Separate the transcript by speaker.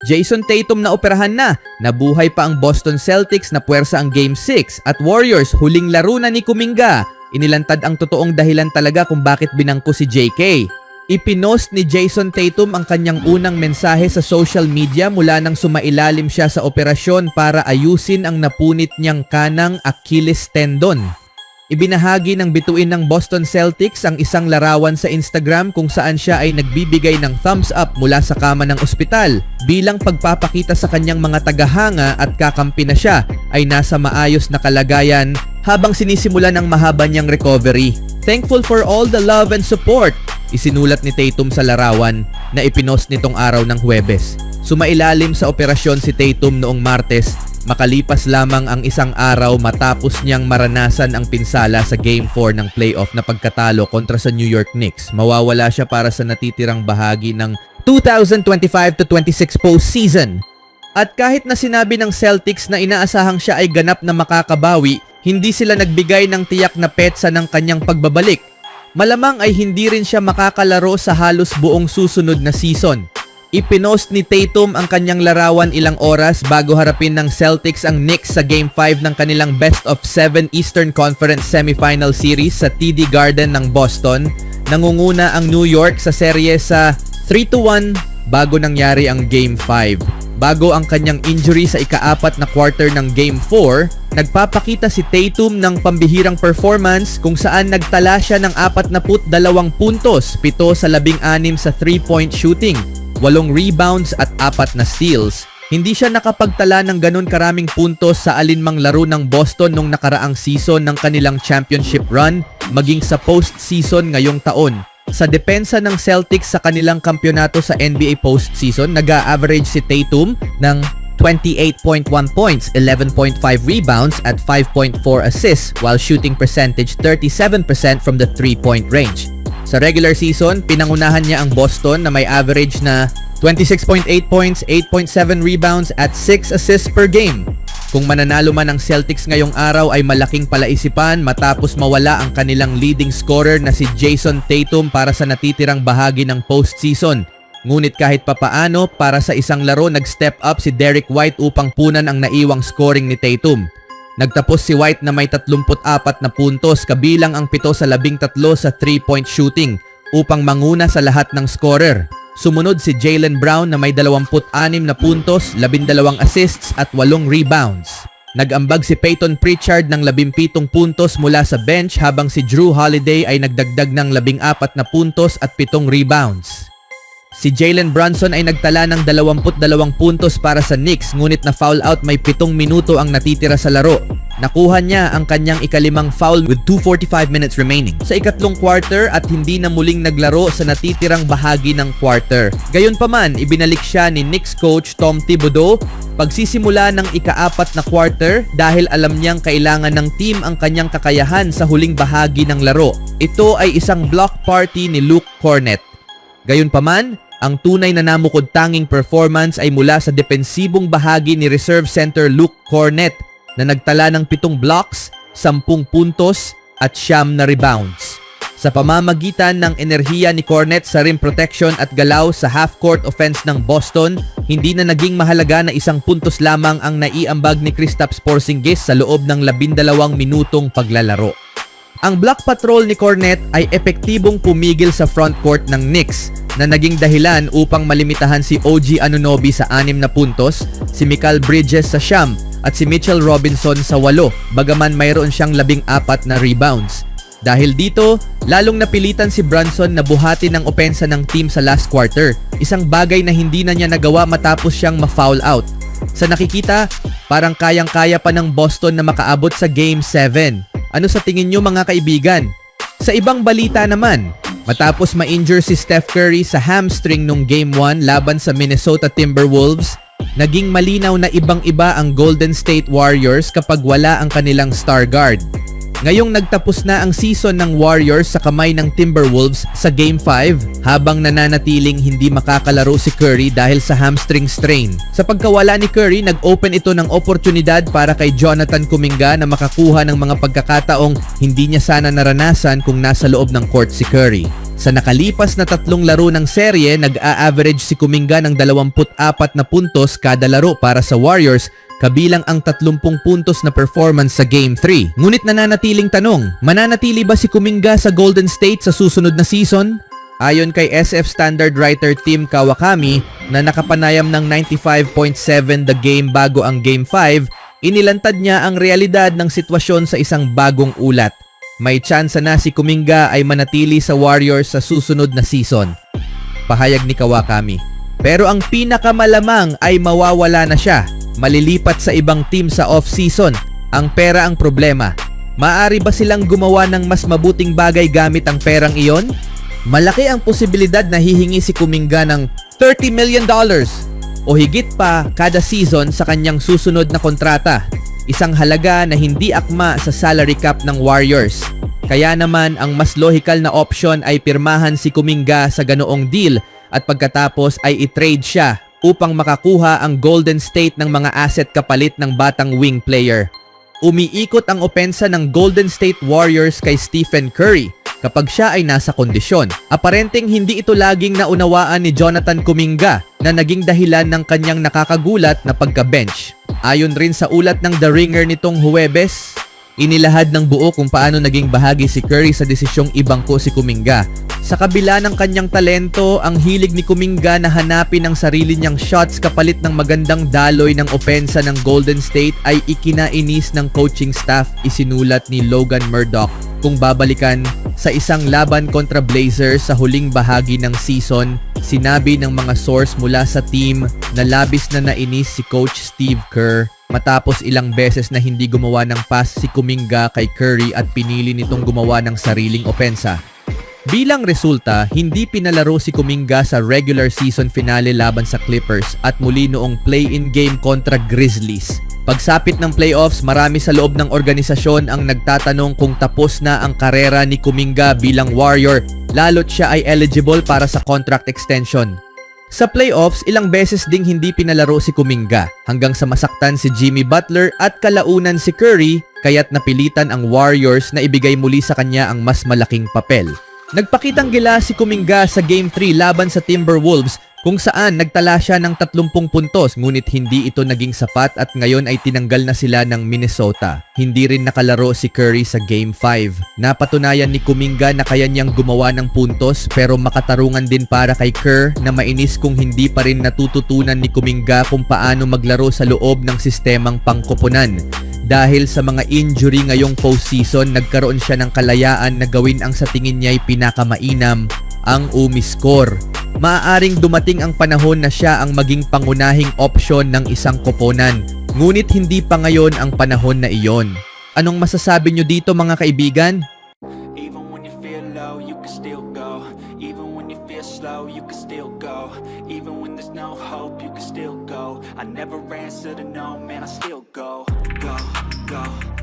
Speaker 1: Jason Tatum na operahan na, nabuhay pa ang Boston Celtics na puwersa ang Game 6 at Warriors huling laro na ni Kuminga. Inilantad ang totoong dahilan talaga kung bakit binangko si JK. Ipinost ni Jason Tatum ang kanyang unang mensahe sa social media mula nang sumailalim siya sa operasyon para ayusin ang napunit niyang kanang Achilles tendon. Ibinahagi ng bituin ng Boston Celtics ang isang larawan sa Instagram kung saan siya ay nagbibigay ng thumbs up mula sa kama ng ospital bilang pagpapakita sa kanyang mga tagahanga at kakampi na siya ay nasa maayos na kalagayan habang sinisimula ng mahaba niyang recovery. Thankful for all the love and support, isinulat ni Tatum sa larawan na ipinost nitong araw ng Huwebes. Sumailalim sa operasyon si Tatum noong Martes, makalipas lamang ang isang araw matapos niyang maranasan ang pinsala sa Game 4 ng playoff na pagkatalo kontra sa New York Knicks. Mawawala siya para sa natitirang bahagi ng 2025-26 postseason. At kahit na sinabi ng Celtics na inaasahang siya ay ganap na makakabawi, hindi sila nagbigay ng tiyak na petsa ng kanyang pagbabalik. Malamang ay hindi rin siya makakalaro sa halos buong susunod na season. Ipinost ni Tatum ang kanyang larawan ilang oras bago harapin ng Celtics ang Knicks sa Game 5 ng kanilang Best of 7 Eastern Conference Semifinal Series sa TD Garden ng Boston. Nangunguna ang New York sa serye sa 3-1 bago nangyari ang Game 5. Bago ang kanyang injury sa ika-4 na quarter ng Game 4, nagpapakita si Tatum ng pambihirang performance kung saan nagtala siya ng 42 puntos, 7 sa 16 sa 3-point shooting, 8 rebounds at 4 na steals. Hindi siya nakapagtala ng ganun karaming puntos sa alinmang laro ng Boston nung nakaraang season ng kanilang championship run, maging sa postseason ngayong taon. Sa depensa ng Celtics sa kanilang kampyonato sa NBA postseason, nag-a-average si Tatum ng 28.1 points, 11.5 rebounds at 5.4 assists while shooting percentage 37% from the 3-point range. Sa regular season, pinangunahan niya ang Boston na may average na 26.8 points, 8.7 rebounds at 6 assists per game. Kung mananalo man ang Celtics ngayong araw ay malaking palaisipan matapos mawala ang kanilang leading scorer na si Jason Tatum para sa natitirang bahagi ng postseason. Ngunit kahit papaano, para sa isang laro nag-step up si Derrick White upang punan ang naiwang scoring ni Tatum. Nagtapos si White na may 34 na puntos kabilang ang 7 sa 13 sa 3-point shooting upang manguna sa lahat ng scorer. Sumunod si Jaylen Brown na may 26 na puntos, 12 assists at 8 rebounds. Nag-ambag si Peyton Pritchard ng 17 puntos mula sa bench habang si Drew Holiday ay nagdagdag ng 14 na puntos at 7 rebounds. Si Jalen Brunson ay nagtala ng 22 puntos para sa Knicks ngunit na foul out may 7 minuto ang natitira sa laro. Nakuha niya ang kanyang ikalimang foul with 2:45 minutes remaining sa ikatlong quarter at hindi na muling naglaro sa natitirang bahagi ng quarter. Gayunpaman, ibinalik siya ni Knicks coach Tom Thibodeau pagsisimula ng ika-4 na quarter dahil alam niyang kailangan ng team ang kanyang kakayahan sa huling bahagi ng laro. Ito ay isang block party ni Luke Kornet. Gayunpaman, ang tunay na namukod-tanging performance ay mula sa depensibong bahagi ni reserve center Luke Kornet na nagtala ng 7 blocks, 10 puntos at 9 na rebounds. Sa pamamagitan ng enerhiya ni Kornet sa rim protection at galaw sa half-court offense ng Boston, hindi na naging mahalaga na 1 puntos lamang ang naiambag ni Kristaps Porzingis sa loob ng 12 minutong paglalaro. Ang block patrol ni Kornet ay epektibong pumigil sa frontcourt ng Knicks na naging dahilan upang malimitahan si OG Anunoby sa 6 na puntos, si Mikal Bridges sa 9 at si Mitchell Robinson sa 8 bagaman mayroon siyang 14 na rebounds. Dahil dito, lalong napilitan si Brunson na buhatin ang opensa ng team sa last quarter, isang bagay na hindi na niya nagawa matapos siyang ma-foul out. Sa nakikita, parang kayang-kaya pa ng Boston na makaabot sa Game 7. Ano sa tingin nyo mga kaibigan? Sa ibang balita naman, matapos ma-injure si Steph Curry sa hamstring nung Game 1 laban sa Minnesota Timberwolves, naging malinaw na ibang-iba ang Golden State Warriors kapag wala ang kanilang star guard. Ngayong nagtapos na ang season ng Warriors sa kamay ng Timberwolves sa Game 5 habang nananatiling hindi makakalaro si Curry dahil sa hamstring strain. Sa pagkawala ni Curry, nag-open ito ng oportunidad para kay Jonathan Kuminga na makakuha ng mga pagkakataong hindi niya sana naranasan kung nasa loob ng court si Curry. Sa nakalipas na 3 laro ng serye, nag-a-average si Kuminga ng 24 na puntos kada laro para sa Warriors, kabilang ang 30 puntos na performance sa Game 3. Ngunit nananatiling tanong, mananatili ba si Kuminga sa Golden State sa susunod na season? Ayon kay SF Standard writer Tim Kawakami na nakapanayam ng 95.7 the game bago ang Game 5, inilantad niya ang realidad ng sitwasyon sa isang bagong ulat. May tsansa na si Kuminga ay manatili sa Warriors sa susunod na season. Pahayag ni Kawakami. Pero ang pinakamalamang ay mawawala na siya. Malilipat sa ibang team sa off-season. Ang pera ang problema. Maaari ba silang gumawa ng mas mabuting bagay gamit ang perang iyon? Malaki ang posibilidad na hihingi si Kuminga ng $30 million o higit pa kada season sa kanyang susunod na kontrata. Isang halaga na hindi akma sa salary cap ng Warriors. Kaya naman ang mas logical na option ay pirmahan si Kuminga sa ganoong deal at pagkatapos ay i-trade siya upang makakuha ang Golden State ng mga asset kapalit ng batang wing player. Umiikot ang opensa ng Golden State Warriors kay Stephen Curry kapag siya ay nasa kondisyon. Aparenteng hindi ito laging naunawaan ni Jonathan Kuminga na naging dahilan ng kanyang nakakagulat na pagka-bench. Ayon rin sa ulat ng The Ringer nitong Huwebes, inilahad ng buo kung paano naging bahagi si Curry sa desisyong ibangko si Kuminga. Sa kabila ng kanyang talento, ang hilig ni Kuminga na hanapin ang sarili niyang shots kapalit ng magandang daloy ng opensa ng Golden State ay ikinainis ng coaching staff, isinulat ni Logan Murdoch. Kung babalikan sa isang laban kontra Blazers sa huling bahagi ng season, sinabi ng mga source mula sa team na labis na nainis si Coach Steve Kerr matapos ilang beses na hindi gumawa ng pass si Kuminga kay Curry at pinili nitong gumawa ng sariling opensa. Bilang resulta, hindi pinalaro si Kuminga sa regular season finale laban sa Clippers at muli noong play-in game kontra Grizzlies. Pagsapit ng playoffs, marami sa loob ng organisasyon ang nagtatanong kung tapos na ang karera ni Kuminga bilang Warrior, lalo't siya ay eligible para sa contract extension. Sa playoffs, ilang beses ding hindi pinalaro si Kuminga hanggang sa masaktan si Jimmy Butler at kalaunan si Curry, kaya't napilitan ang Warriors na ibigay muli sa kanya ang mas malaking papel. Nagpakitang gila si Kuminga sa Game 3 laban sa Timberwolves kung saan nagtala siya ng 30 puntos ngunit hindi ito naging sapat at ngayon ay tinanggal na sila ng Minnesota. Hindi rin nakalaro si Curry sa Game 5. Napatunayan ni Kuminga na kaya niyang gumawa ng puntos pero makatarungan din para kay Kerr na mainis kung hindi pa rin natututunan ni Kuminga kung paano maglaro sa loob ng sistemang pangkoponan. Dahil sa mga injury ngayong postseason, nagkaroon siya ng kalayaan na gawin ang sa tingin niya ay pinakamainam, ang umiscore. Maaaring dumating ang panahon na siya ang maging pangunahing opsyon ng isang koponan. Ngunit hindi pa ngayon ang panahon na iyon. Anong masasabi nyo dito mga kaibigan?
Speaker 2: Even when you feel low, you can still go. Even when you feel slow, you can still go. Even when there's no hope, you can still go. I never answer to no, man, I still go. Go, go.